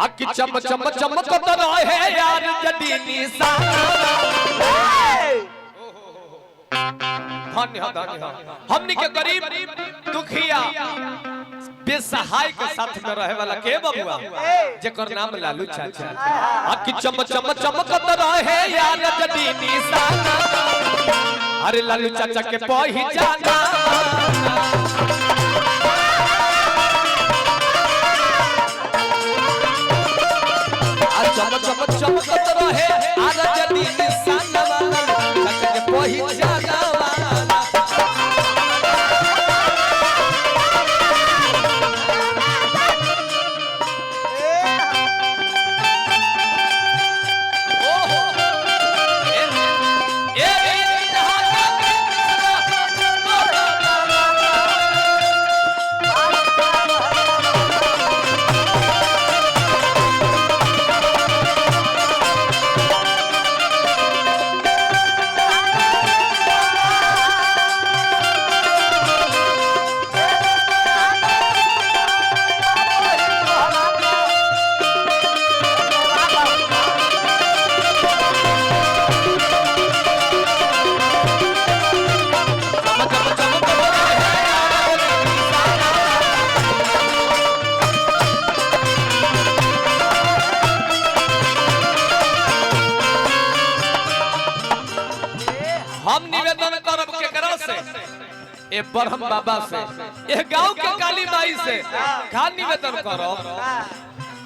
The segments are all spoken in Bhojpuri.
आखि चम चम चमकत रहे यार जदी निशाना धन्य धन्य हमनी के गरीब दुखिया बेसहाय के साथ में रहे वाला के बबुआ जेकर नाम लालू चाचा आखि चम चम चमकत रहे यार जदी निशाना अरे लालू चाचा के पहचाना चम चम चमकत रहे यार जदी निशाना चाचा के पहचाना ए बरहम बाबा से ए गांव के काली माई से खान निवेदन करो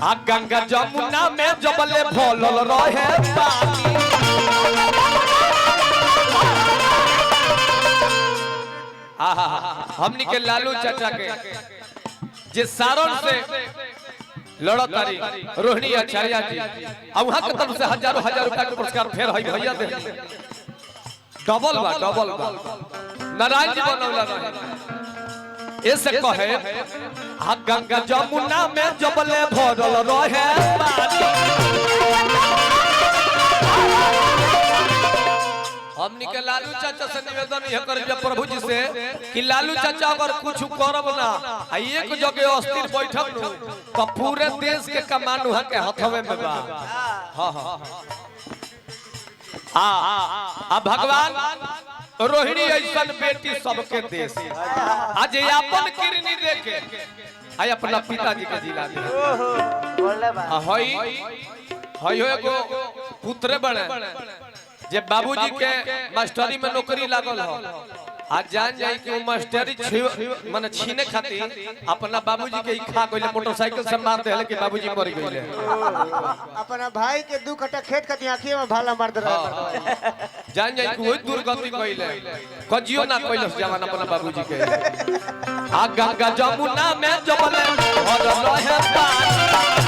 आ गंगा जमुना में जबले भोलल रहे पानी आहा हमनी के लालू चाचा के जे सारण से लड़तारी रोहिणी आचार्य जी अब वहां के तरफ से हजारों रुपया के पुरस्कार फेर है भैया दे डबल बा नारायण जी बनौला रहे ऐसे कहे आ गंगा जमुना में जबले भरल रहे पानी हमनी के लालू चाचा से निवेदन यह कर जब प्रभु जी से कि लालू चाचा अगर कुछ करब ना एक जगह अस्थिर बैठब न तो पूरे देश के कमान वहां के हथवे में बा हां भगवान रोहिणी ऐसा बेटी सबके देश आज अपन किरनी देखे आई अपना पिताजी के जिला दे हई एगो पुत्र बने जे बाबूजी के मास्टरी में नौकरी लागल हो आज जान जाई कि मास्टरी माने छीने खातिर अपना बाबूजी के खा गइले मोटरसाइकिल से मार देले कि बाबूजी मर गइले अपना भाई के 2 कट्टा खेत के आंखी में भाला मार दे रहा जान जाई कि वही दुर्गति कइले कजियो ना कइले जवान अपना बाबूजी के आ गंगा जमुना में जबले और रहे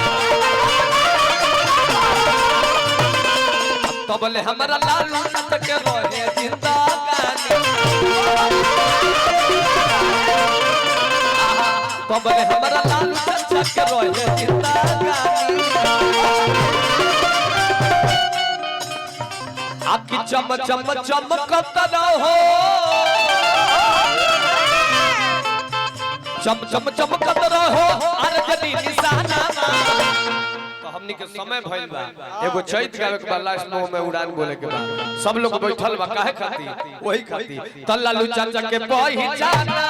तबले हमरा लालू चाचा के रहे जिंदगानी तबले हमरा लालू चाचा के रहे जिंदगानी आखि चम चम चमकत रहो चम चम चमकत रहो अरे जदी निशाना हमनी के समय भइल बा एगो चैत गावे के बा लास्ट मुंह में उड़ान बोले के बा सब लोग बैठल बा काहे खाती वही खाती त लालू चाचा के पहचाना